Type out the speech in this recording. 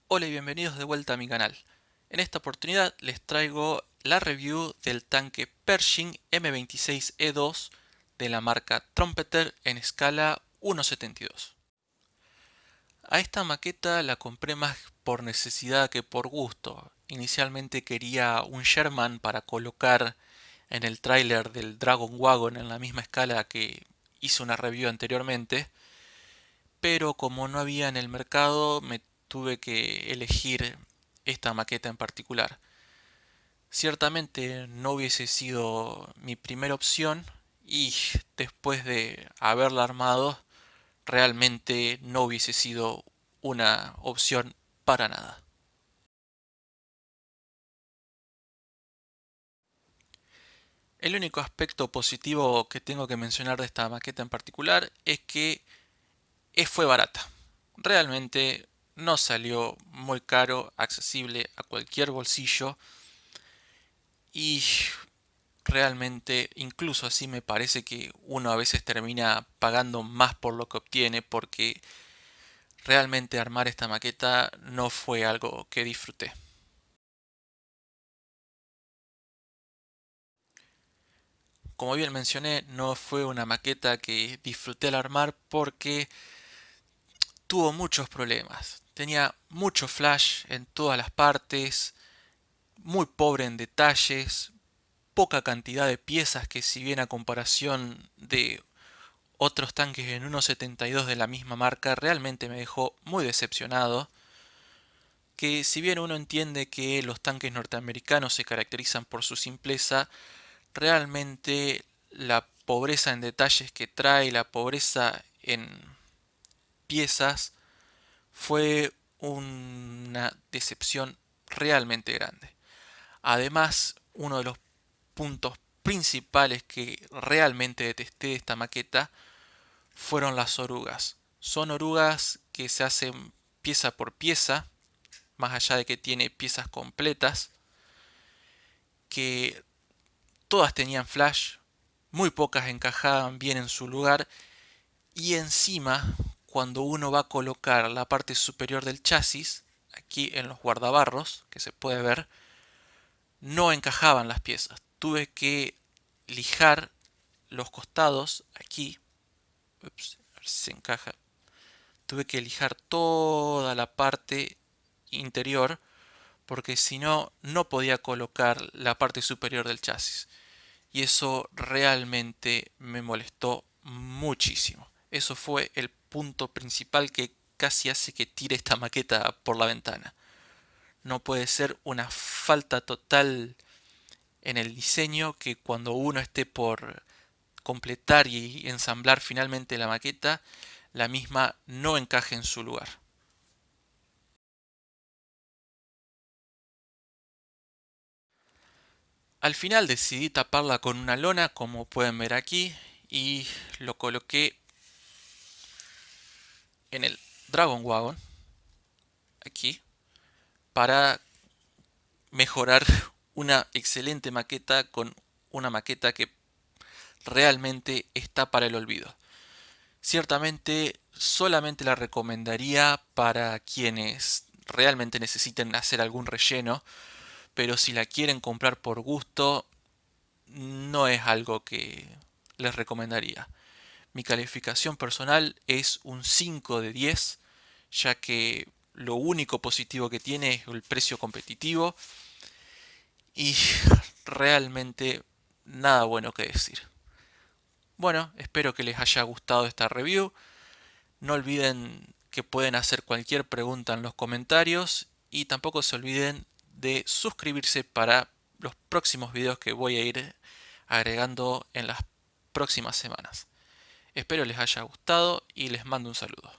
Hola y bienvenidos de vuelta a mi canal. En esta oportunidad les traigo la review del tanque Pershing M26E2 de la marca Trumpeter en escala 1.72. A esta maqueta la compré más por necesidad que por gusto. Inicialmente quería un Sherman para colocar en el tráiler del Dragon Wagon en la misma escala que hice una review anteriormente, pero como no había en el mercado me tuve que elegir esta maqueta en particular. Ciertamente no hubiese sido mi primera opción y después de haberla armado realmente no hubiese sido una opción para nada. El único aspecto positivo que tengo que mencionar de esta maqueta en particular es que fue barata. Realmente no salió muy caro, accesible a cualquier bolsillo y realmente incluso así me parece que uno a veces termina pagando más por lo que obtiene porque realmente armar esta maqueta no fue algo que disfruté. Como bien mencioné, no fue una maqueta que disfruté al armar porque tuvo muchos problemas. Tenía mucho flash en todas las partes, muy pobre en detalles, poca cantidad de piezas que si bien a comparación de otros tanques en 1.72 de la misma marca realmente me dejó muy decepcionado. Que si bien uno entiende que los tanques norteamericanos se caracterizan por su simpleza, realmente la pobreza en detalles que trae, la pobreza en piezas, fue una decepción realmente grande. Además, uno de los puntos principales que realmente detesté de esta maqueta fueron las orugas. Son orugas que se hacen pieza por pieza, más allá de que tiene piezas completas, que todas tenían flash, muy pocas encajaban bien en su lugar y encima cuando uno va a colocar la parte superior del chasis, aquí en los guardabarros, que se puede ver, no encajaban las piezas. Tuve que lijar los costados aquí, ups, a ver si se encaja, tuve que lijar toda la parte interior porque si no, no podía colocar la parte superior del chasis. Y eso realmente me molestó muchísimo. Eso fue el punto principal que casi hace que tire esta maqueta por la ventana. No puede ser una falta total en el diseño que cuando uno esté por completar y ensamblar finalmente la maqueta, la misma no encaje en su lugar. Al final decidí taparla con una lona, como pueden ver aquí, y lo coloqué en el Dragon Wagon, aquí, para mejorar una excelente maqueta con una maqueta que realmente está para el olvido. Ciertamente solamente la recomendaría para quienes realmente necesiten hacer algún relleno, pero si la quieren comprar por gusto, no es algo que les recomendaría. Mi calificación personal es un 5 de 10, ya que lo único positivo que tiene es el precio competitivo y realmente nada bueno que decir. Bueno, espero que les haya gustado esta review. No olviden que pueden hacer cualquier pregunta en los comentarios y tampoco se olviden de suscribirse para los próximos videos que voy a ir agregando en las próximas semanas. Espero les haya gustado y les mando un saludo.